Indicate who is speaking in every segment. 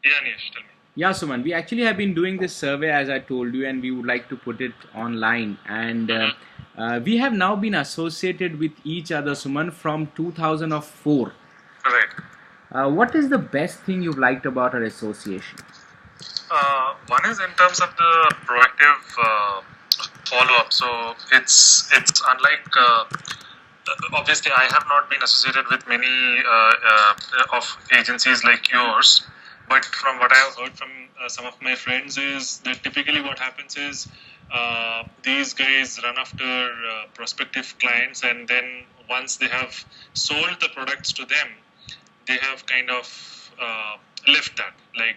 Speaker 1: Yeah, Nish, tell me.
Speaker 2: Yeah, Suman, we actually have been doing this survey as I told you, and we would like to put it online. And
Speaker 1: Mm-hmm.
Speaker 2: we have now been associated with each other, Suman, from 2004.
Speaker 1: Right.
Speaker 2: What is the best thing you've liked about our association?
Speaker 1: One is in terms of the proactive follow-up. So it's unlike obviously I have not been associated with many of agencies like yours, but from what I have heard from some of my friends is that typically what happens is these guys run after prospective clients, and then once they have sold the products to them, they have kind of left that. Like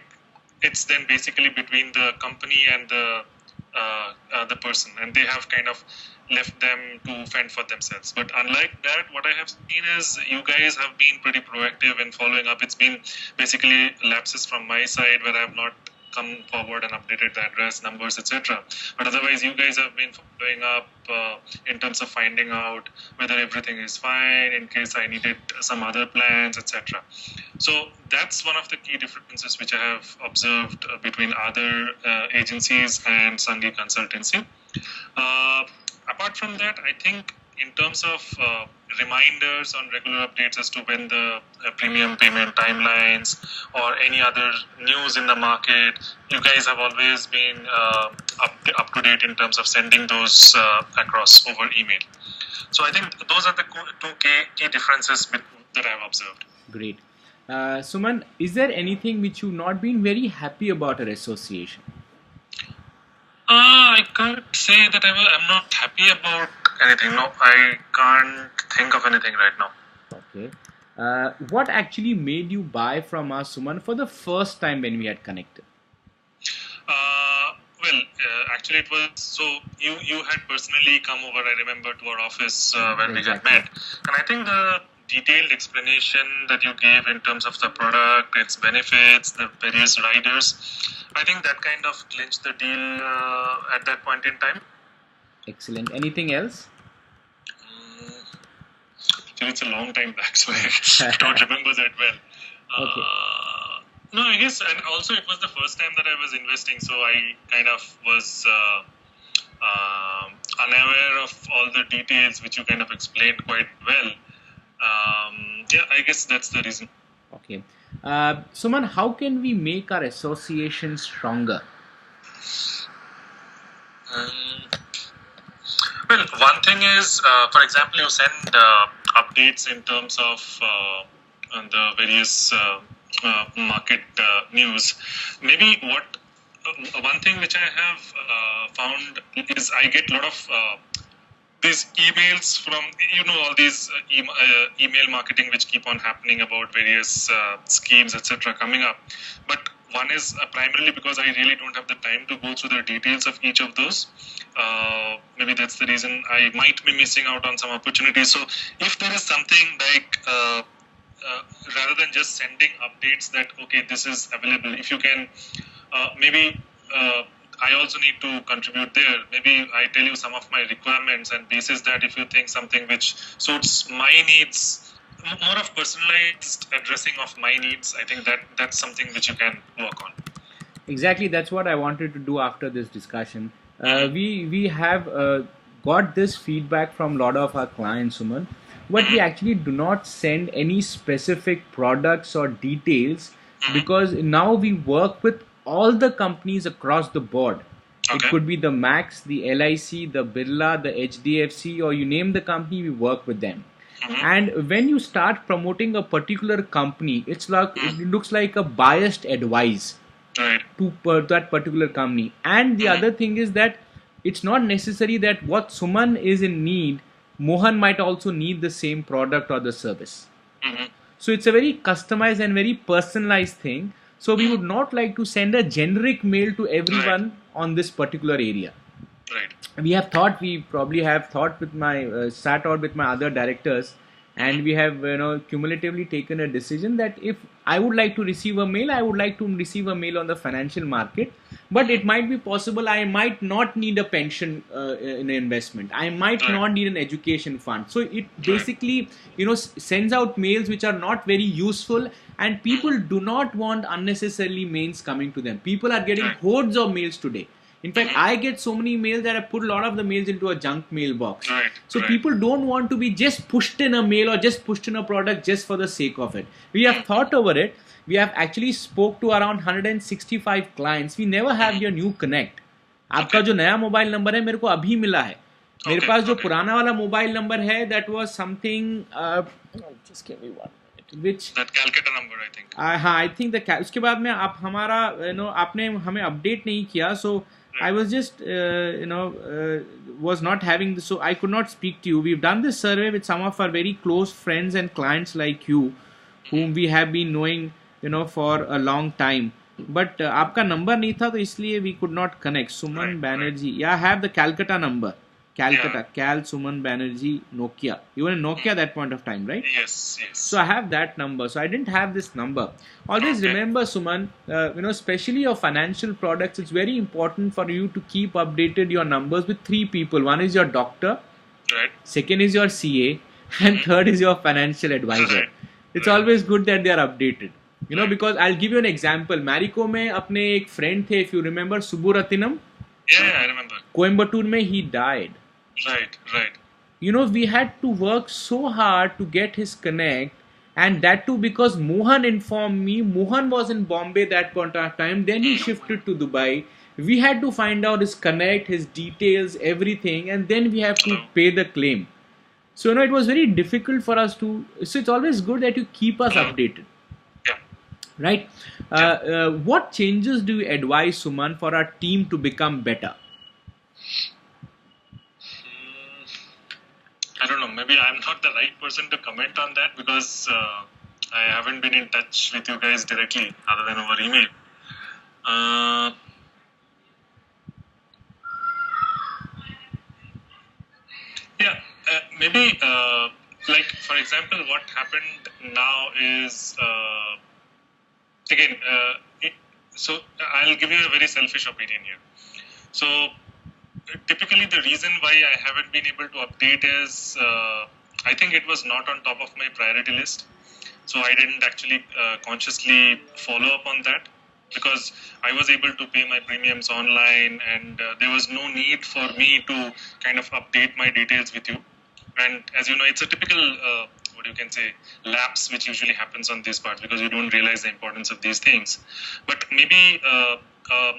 Speaker 1: it's then basically between the company and the person, and they have kind of left them to fend for themselves. But unlike that, what I have seen is you guys have been pretty proactive in following up. It's been basically lapses from my side where I have not come forward and updated the address, numbers, etc. But otherwise, you guys have been following up in terms of finding out whether everything is fine in case I needed some other plans, etc. So that's one of the key differences which I have observed between other agencies and Sangi Consultancy. Uh, Apart from that, I think in terms of reminders on regular updates as to when the premium payment timelines or any other news in the market, you guys have always been up to date in terms of sending those across over email. So I think those are the two key differences that I've observed.
Speaker 2: Great. Suman, is there anything which you've not been very happy about our association?
Speaker 1: I can't say that I'm not happy about anything. No, I can't think of anything right now.
Speaker 2: Okay. What actually made you buy from us, Suman, for the first time when we had connected?
Speaker 1: Actually, it was so you had personally come over. I remember to our office when we had
Speaker 2: Exactly.
Speaker 1: met, and I think the detailed explanation that you gave in terms of the product, its benefits, the various riders, I think that kind of clinched the deal at that point in time.
Speaker 2: Excellent. Anything else?
Speaker 1: Mm, Actually, it's a long time back, so I don't remember that well.
Speaker 2: Okay.
Speaker 1: No, I guess, and also it was the first time that I was investing, so I kind of was unaware of all the details which you kind of explained quite well. Yeah, I guess that's the reason.
Speaker 2: Okay. Suman, how can we make our association stronger?
Speaker 1: Um, one thing is, for example, you send updates in terms of the various market news. Maybe one thing which I have found is I get a lot of these emails from all these email marketing which keep on happening about various schemes, etc. coming up. But one is primarily because I really don't have the time to go through the details of each of those. Maybe that's the reason I might be missing out on some opportunities. So if there is something like rather than just sending updates that okay, this is available, if you can maybe I also need to contribute there. Maybe I tell you some of my requirements, and basis that if you think something which suits my needs, more of personalized addressing of my needs, I think that's something which you can work on.
Speaker 2: Exactly, that's what I wanted to do after this discussion.
Speaker 1: Mm-hmm.
Speaker 2: We have got this feedback from a lot of our clients, Suman, but we
Speaker 1: Mm-hmm.
Speaker 2: actually do not send any specific products or details
Speaker 1: Mm-hmm.
Speaker 2: because now we work with all the companies across the board. It
Speaker 1: Okay.
Speaker 2: could be the Max, the LIC, the Birla, the HDFC, or you name the company, we work with them.
Speaker 1: Mm-hmm.
Speaker 2: And when you start promoting a particular company, it
Speaker 1: Mm-hmm.
Speaker 2: looks like a biased advice
Speaker 1: Right.
Speaker 2: to that particular company. And the
Speaker 1: Mm-hmm.
Speaker 2: other thing is that it's not necessary that what Suman is in need, Mohan might also need the same product or the service.
Speaker 1: Mm-hmm.
Speaker 2: So it's a very customized and very personalized thing. So we would
Speaker 1: Mm-hmm.
Speaker 2: not like to send a generic mail to
Speaker 1: Right.
Speaker 2: everyone on this particular area.
Speaker 1: Right.
Speaker 2: We probably have thought with my sat out with my other directors, and
Speaker 1: Mm-hmm.
Speaker 2: we have cumulatively taken a decision that if I would like to receive a mail, I would like to receive a mail on the financial market, but it
Speaker 1: Mm-hmm.
Speaker 2: might be possible I might not need a pension in an investment, I might
Speaker 1: Right.
Speaker 2: not need an education fund, so it
Speaker 1: Right.
Speaker 2: basically sends out mails which are not very useful, and people do not want unnecessarily mails coming to them. People are getting
Speaker 1: Right.
Speaker 2: hordes of mails today. In fact,
Speaker 1: Mhm.
Speaker 2: I get so many mails that I put a lot of the mails into a junk mailbox.
Speaker 1: Right.
Speaker 2: So
Speaker 1: right.
Speaker 2: people don't want to be just pushed in a mail or just pushed in a product just for the sake of it. We have thought over it. We have actually spoke to around 165 clients. We never have your new connect. आपका जो नया mobile number है मेरे को अभी मिला है. मेरे
Speaker 1: Okay,
Speaker 2: पास जो
Speaker 1: okay.
Speaker 2: पुराना वाला मोबाइल नंबर है that was something just give me 1 minute which
Speaker 1: That Calcutta number, I think.
Speaker 2: हाँ I think the उसके बाद में आप हमारा आपने हमें अपडेट नहीं किया so I was just was not having this, so I could not speak to you. We've done this survey with some of our very close friends and clients like you whom we have been knowing for a long time. But आपका number नहीं था तो इसलिए we could not connect. Suman
Speaker 1: Right,
Speaker 2: Banerjee. Yeah, I have the Calcutta number. Calcutta. Cal Suman Banerjee Nokia. You were in Nokia at that point of time, right?
Speaker 1: Yes, yes.
Speaker 2: So I have that number. So I didn't have this number. Always
Speaker 1: Okay.
Speaker 2: remember, Suman, especially your financial products, it's very important for you to keep updated your numbers with 3 people. One is your doctor,
Speaker 1: Right.
Speaker 2: second is your CA, and third is your financial advisor.
Speaker 1: Right.
Speaker 2: It's always good that they are updated. Because I'll give you an example. Marico में अपने एक friend थे, if you remember, Suburatinam,
Speaker 1: Yeah, I remember.
Speaker 2: Coimbatore में he died.
Speaker 1: Right, right.
Speaker 2: We had to work so hard to get his connect, and that too because Mohan informed me. Mohan was in Bombay that point of time, then he shifted to Dubai. We had to find out his connect, his details, everything, and then we have to pay the claim. So it was very difficult for us to, so it's always good that you keep us updated,
Speaker 1: Yeah.
Speaker 2: right? What changes do you advise, Suman, for our team to become better?
Speaker 1: I don't know. Maybe I'm not the right person to comment on that because I haven't been in touch with you guys directly other than over email. Yeah, maybe like for example, what happened now is again. So I'll give you a very selfish opinion here. So typically the reason why I haven't been able to update is I think it was not on top of my priority list. So I didn't actually consciously follow up on that because I was able to pay my premiums online and there was no need for me to kind of update my details with you. And as you know, it's a typical what you can say lapse which usually happens on this part because you don't realize the importance of these things. But maybe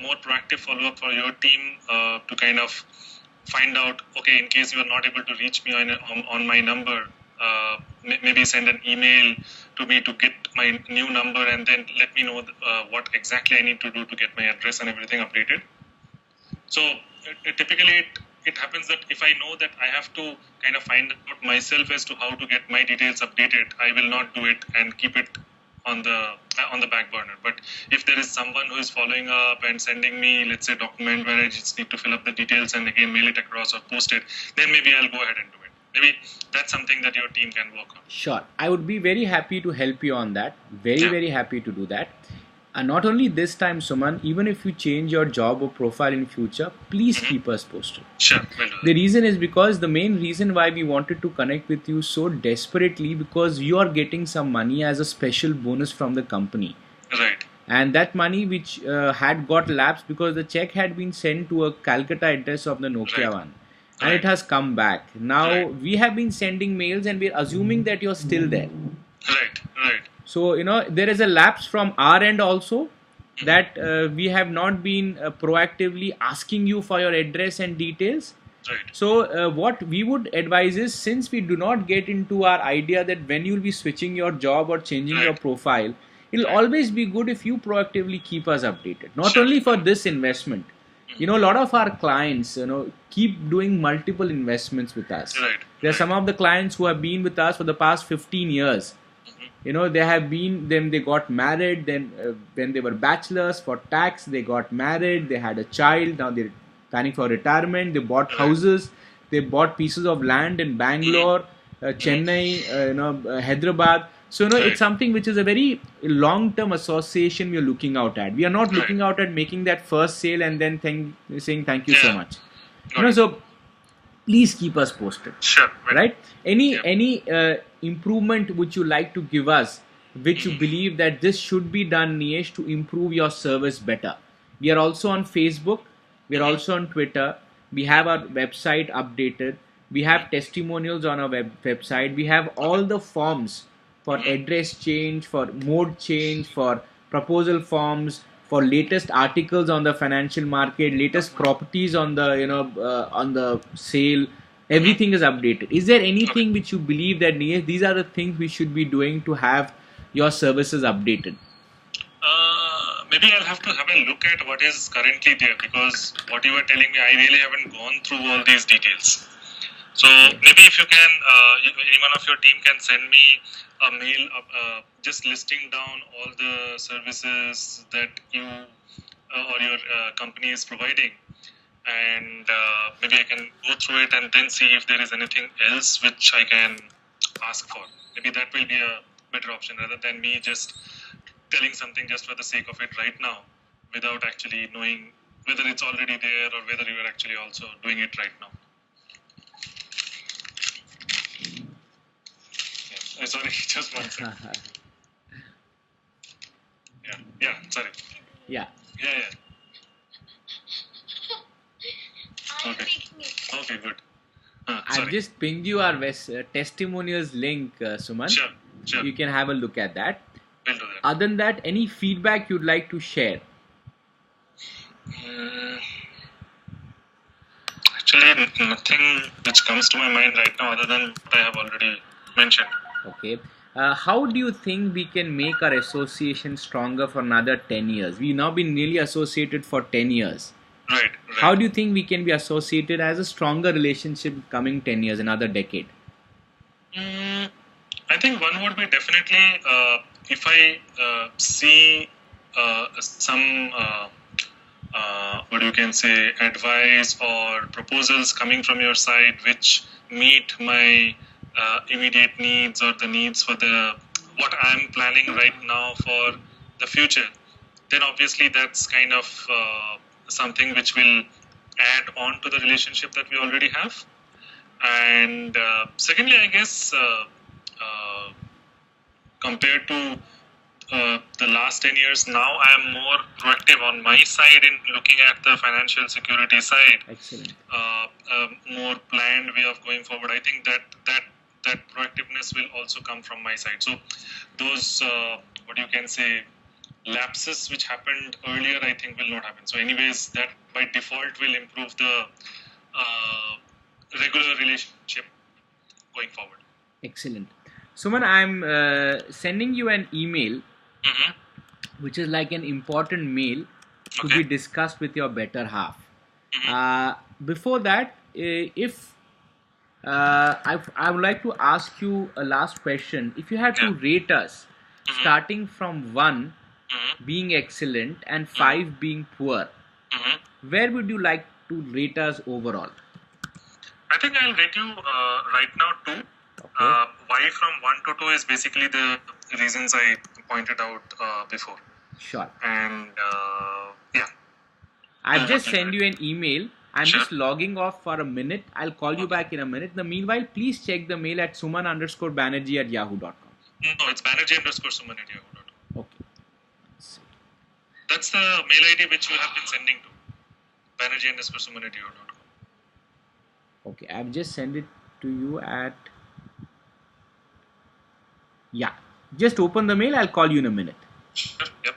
Speaker 1: more proactive follow-up for your team to kind of find out, okay, in case you are not able to reach me on my number, maybe send an email to me to get my new number and then let me know what exactly I need to do to get my address and everything updated. So typically it happens that if I know that I have to kind of find out myself as to how to get my details updated, I will not do it and keep it on the back burner. But if there is someone who is following up and sending me, let's say, document where I just need to fill up the details and again mail it across or post it, then maybe I'll go ahead and do it. Maybe that's something that your team can work on.
Speaker 2: Sure. I would be very happy to help you on that. Very happy to do that. And not only this time, Suman, even if you change your job or profile in future, please keep us posted.
Speaker 1: Sure, will do that.
Speaker 2: The reason is because the main reason why we wanted to connect with you so desperately because you are getting some money as a special bonus from the company.
Speaker 1: Right.
Speaker 2: And that money which had got lapsed because the check had been sent to a Calcutta address of the Nokia one. And it has come back. Now we have been sending mails and we're assuming that you're still there.
Speaker 1: Right.
Speaker 2: So, there is a lapse from our end also that we have not been proactively asking you for your address and details.
Speaker 1: Right.
Speaker 2: So, what we would advise is since we do not get into our idea that when you'll be switching your job or changing your profile, it'll always be good if you proactively keep us updated. Not only for this investment. A lot of our clients, keep doing multiple investments with us.
Speaker 1: Right.
Speaker 2: There are some of the clients who have been with us for the past 15 years. They have been, then they got married, then when they were bachelors for tax, they got married, they had a child, now they're planning for retirement, they bought houses, they bought pieces of land in Bangalore, Chennai, Hyderabad. So, it's something which is a very long-term association we are looking out at. We are not looking out at making that first sale and then saying thank you so much. So please keep us posted.
Speaker 1: Sure.
Speaker 2: Right? Any improvement which you like to give us which you believe that this should be done, Niyesh, to improve your service better. We are also on Facebook. We are also on Twitter. We have our website updated. We have testimonials on our website. We have all the forms for address change, for mode change, for proposal forms, for latest articles on the financial market, latest properties on the on the sale. Everything is updated. Is there anything which you believe that, Niyesh, these are the things we should be doing to have your services updated?
Speaker 1: Maybe I'll have to have a look at what is currently there, because what you were telling me, I really haven't gone through all these details. So maybe if you can, anyone of your team can send me a mail just listing down all the services that you or your company is providing, and maybe I can go through it and then see if there is anything else which I can ask for. Maybe that will be a better option rather than me just telling something just for the sake of it right now without actually knowing whether it's already there or whether you are actually also doing it right now. Yeah. Sorry, just one second. Yeah, sorry.
Speaker 2: Yeah.
Speaker 1: Okay, good.
Speaker 2: I've just pinged you our testimonials link, Suman.
Speaker 1: Sure.
Speaker 2: You can have a look at that.
Speaker 1: We'll do that.
Speaker 2: Other than that, any feedback you'd like to share?
Speaker 1: Actually, nothing which comes to my mind right now other than what I have already mentioned.
Speaker 2: Okay. How do you think we can make our association stronger for another 10 years? We've now been nearly associated for 10 years.
Speaker 1: Right.
Speaker 2: How do you think we can be associated as a stronger relationship coming 10 years, another decade?
Speaker 1: I think one would be definitely if I see some what you can say advice or proposals coming from your side which meet my immediate needs or the needs for what I'm planning right now for the future, then obviously that's kind of something which will add on to the relationship that we already have. And secondly, I guess compared to the last 10 years, now I am more proactive on my side in looking at the financial security side.
Speaker 2: Excellent.
Speaker 1: More planned way of going forward. I think that proactiveness will also come from my side. So those what you can say lapses which happened earlier, I think will not happen. So anyways, that by default will improve the regular relationship going forward.
Speaker 2: Excellent. Suman, I'm sending you an email, which is like an important mail to be discussed with your better half. Before that, if I would like to ask you a last question. If you had to rate us, starting from 1 being excellent and 5 being poor, where would you like to rate us overall?
Speaker 1: I think I'll rate you right now 2. Why from 1 to 2 is basically the reasons I pointed out before.
Speaker 2: Sure.
Speaker 1: And
Speaker 2: I've just sent you an email. I'm just logging off for a minute. I'll call you back in a minute. In the meanwhile, please check the mail at suman_banerjee@yahoo.com.
Speaker 1: No, it's banerjee_suman@yahoo.com.
Speaker 2: Okay.
Speaker 1: That's the mail ID which you have been sending to. banerjee_suman@yahoo.com.
Speaker 2: Okay, I've just sent it to you at... Yeah. Just open the mail. I'll call you in a minute.
Speaker 1: Sure. Yep.